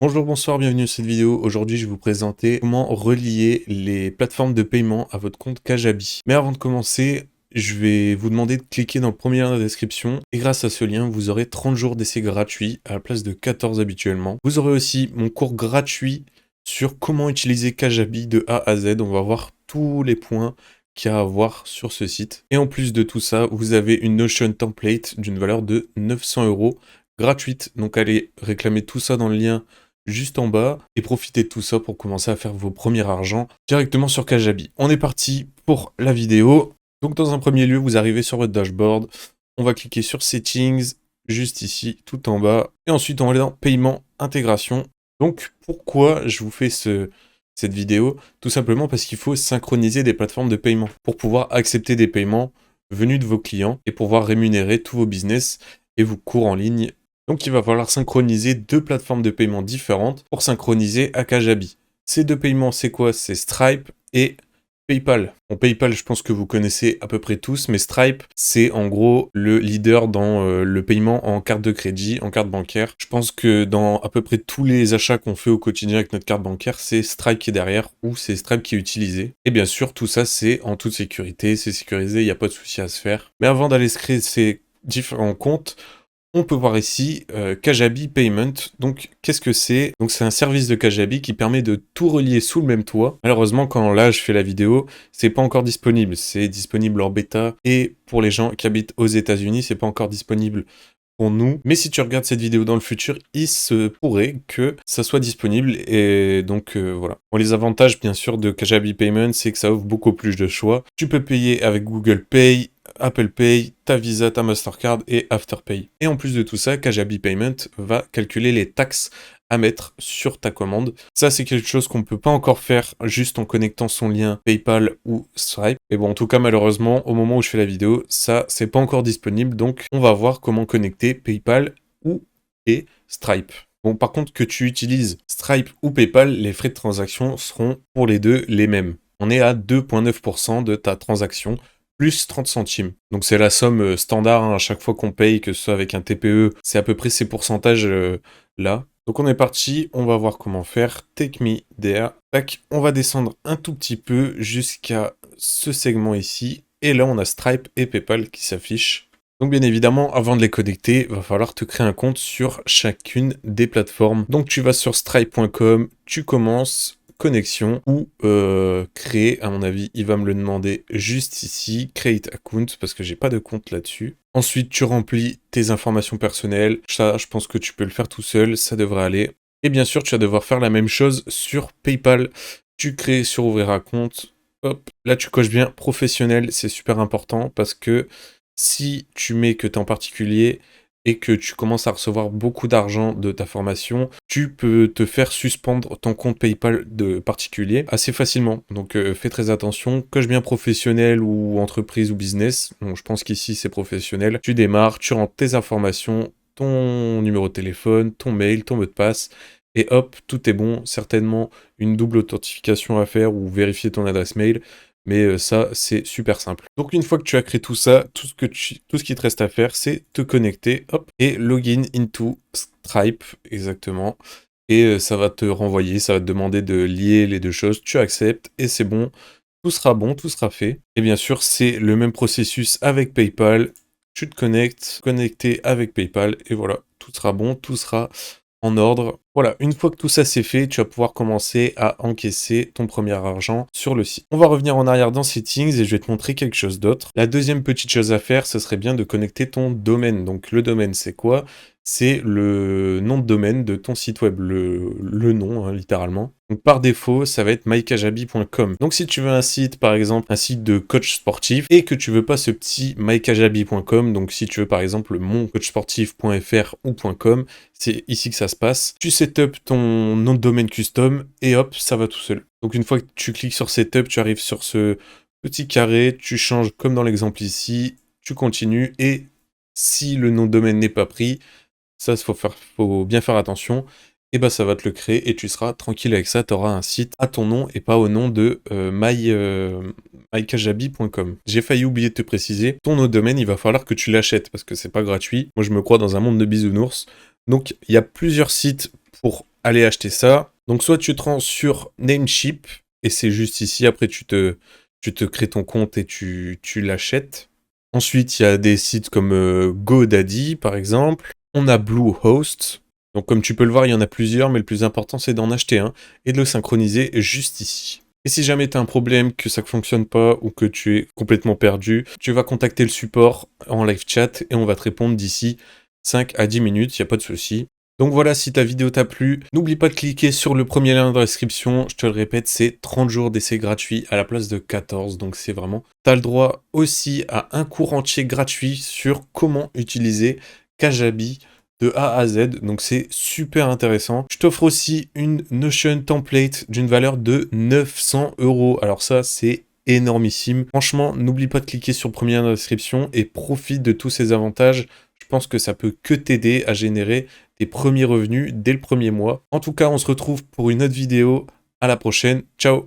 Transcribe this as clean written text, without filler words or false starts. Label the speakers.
Speaker 1: Bonjour, bonsoir, bienvenue à cette vidéo. Aujourd'hui, je vais vous présenter comment relier les plateformes de paiement à votre compte Kajabi. Mais avant de commencer, je vais vous demander de cliquer dans le premier lien de la description. Et grâce à ce lien, vous aurez 30 jours d'essai gratuit à la place de 14 habituellement. Vous aurez aussi mon cours gratuit sur comment utiliser Kajabi de A à Z. On va voir tous les points qu'il y a à voir sur ce site. Et en plus de tout ça, vous avez une Notion template d'une valeur de 900 € gratuite. Donc allez réclamer tout ça dans le lien juste en bas et profitez de tout ça pour commencer à faire vos premiers argent directement sur Kajabi. On est parti pour la vidéo. Donc dans un premier lieu, vous arrivez sur votre dashboard. On va cliquer sur Settings, juste ici, tout en bas. Et ensuite, on va aller dans Paiement, Intégration. Donc pourquoi je vous fais cette vidéo? Tout simplement parce qu'il faut synchroniser des plateformes de paiement pour pouvoir accepter des paiements venus de vos clients et pouvoir rémunérer tous vos business et vos cours en ligne. Donc il va falloir synchroniser deux plateformes de paiement différentes pour synchroniser à Kajabi. Ces deux paiements, c'est quoi? C'est Stripe et PayPal. Bon, PayPal, je pense que vous connaissez à peu près tous, mais Stripe, c'est en gros le leader dans le paiement en carte de crédit, en carte bancaire. Je pense que dans à peu près tous les achats qu'on fait au quotidien avec notre carte bancaire, c'est Stripe qui est derrière ou c'est Stripe qui est utilisé. Et bien sûr, tout ça, c'est en toute sécurité, c'est sécurisé, il n'y a pas de souci à se faire. Mais avant d'aller se créer ces différents comptes, on peut voir ici Kajabi Payment. Donc, qu'est-ce que c'est? Donc, c'est un service de Kajabi qui permet de tout relier sous le même toit. Malheureusement, quand là, je fais la vidéo, c'est pas encore disponible. C'est disponible en bêta. Et pour les gens qui habitent aux États-Unis, c'est pas encore disponible pour nous. Mais si tu regardes cette vidéo dans le futur, il se pourrait que ça soit disponible. Et donc, voilà. Bon, les avantages, bien sûr, de Kajabi Payment, c'est que ça offre beaucoup plus de choix. Tu peux payer avec Google Pay, Apple Pay, ta Visa, ta Mastercard et Afterpay. Et en plus de tout ça, Kajabi Payment va calculer les taxes à mettre sur ta commande. Ça, c'est quelque chose qu'on ne peut pas encore faire juste en connectant son lien PayPal ou Stripe. Et bon, en tout cas, malheureusement, au moment où je fais la vidéo, ça, c'est pas encore disponible. Donc, on va voir comment connecter PayPal ou et Stripe. Bon, par contre, que tu utilises Stripe ou PayPal, les frais de transaction seront pour les deux les mêmes. On est à 2,9% de ta transaction plus 30 centimes. Donc c'est la somme standard hein, à chaque fois qu'on paye, que ce soit avec un TPE, c'est à peu près ces pourcentages là. Donc on est parti, on va voir comment faire. Take me there. Tac, on va descendre un tout petit peu jusqu'à ce segment ici. Et là on a Stripe et PayPal qui s'affichent. Donc bien évidemment, avant de les connecter, va falloir te créer un compte sur chacune des plateformes. Donc tu vas sur stripe.com, tu commences connexion ou créer, à mon avis, il va me le demander juste ici, create account, parce que j'ai pas de compte là-dessus. Ensuite, tu remplis tes informations personnelles. Ça, je pense que tu peux le faire tout seul, ça devrait aller. Et bien sûr, tu vas devoir faire la même chose sur PayPal. Tu crées sur ouvrir un compte. Hop, là tu coches bien professionnel, c'est super important parce que si tu mets que tu es en particulier et que tu commences à recevoir beaucoup d'argent de ta formation, tu peux te faire suspendre ton compte PayPal de particulier assez facilement. Donc fais très attention, coche bien professionnel ou entreprise ou business. Donc je pense qu'ici c'est professionnel. Tu démarres, tu rentres tes informations, ton numéro de téléphone, ton mail, ton mot de passe. Et hop, tout est bon. Certainement une double authentification à faire ou vérifier ton adresse mail. Mais ça, c'est super simple. Donc une fois que tu as créé tout ça, tout ce qui te reste à faire, c'est te connecter, hop, et login into Stripe, exactement. Et ça va te renvoyer, ça va te demander de lier les deux choses. Tu acceptes et c'est bon, tout sera fait. Et bien sûr, c'est le même processus avec PayPal. Tu te connectes, connecté avec PayPal, et voilà, tout sera bon, tout sera en ordre. Voilà, une fois que tout ça c'est fait, tu vas pouvoir commencer à encaisser ton premier argent sur le site. On va revenir en arrière dans Settings et je vais te montrer quelque chose d'autre. La deuxième petite chose à faire, ce serait bien de connecter ton domaine. Donc le domaine, c'est quoi? C'est le nom de domaine de ton site web, le nom, hein, littéralement. Donc par défaut, ça va être mykajabi.com. Donc si tu veux un site, par exemple, un site de coach sportif, et que tu veux pas ce petit mykajabi.com, donc si tu veux par exemple moncoachsportif.fr ou .com, c'est ici que ça se passe. Tu setup ton nom de domaine custom, et hop, ça va tout seul. Donc une fois que tu cliques sur setup, tu arrives sur ce petit carré, tu changes comme dans l'exemple ici, tu continues, et si le nom de domaine n'est pas pris, ça, faut bien faire attention. Et bah ça va te le créer et tu seras tranquille avec ça. Tu auras un site à ton nom et pas au nom de mykajabi.com. J'ai failli oublier de te préciser, ton nom de domaine, il va falloir que tu l'achètes parce que c'est pas gratuit. Moi, je me crois dans un monde de bisounours. Donc, il y a plusieurs sites pour aller acheter ça. Donc soit tu te rends sur Namecheap, et c'est juste ici, après tu te crées ton compte et tu l'achètes. Ensuite, il y a des sites comme GoDaddy, par exemple. On a Bluehost. Donc comme tu peux le voir, il y en a plusieurs, mais le plus important, c'est d'en acheter un et de le synchroniser juste ici. Et si jamais tu as un problème, que ça ne fonctionne pas ou que tu es complètement perdu, tu vas contacter le support en live chat et on va te répondre d'ici 5 à 10 minutes, il n'y a pas de souci. Donc voilà, si ta vidéo t'a plu, n'oublie pas de cliquer sur le premier lien dans la description. Je te le répète, c'est 30 jours d'essai gratuit à la place de 14, donc c'est vraiment... Tu as le droit aussi à un cours entier gratuit sur comment utiliser Kajabi de A à Z, donc c'est super intéressant. Je t'offre aussi une Notion template d'une valeur de 900 €. Alors ça, c'est énormissime. Franchement, n'oublie pas de cliquer sur le premier lien dans la description et profite de tous ces avantages. Je pense que ça peut que t'aider à générer tes premiers revenus dès le premier mois. En tout cas, on se retrouve pour une autre vidéo. À la prochaine. Ciao!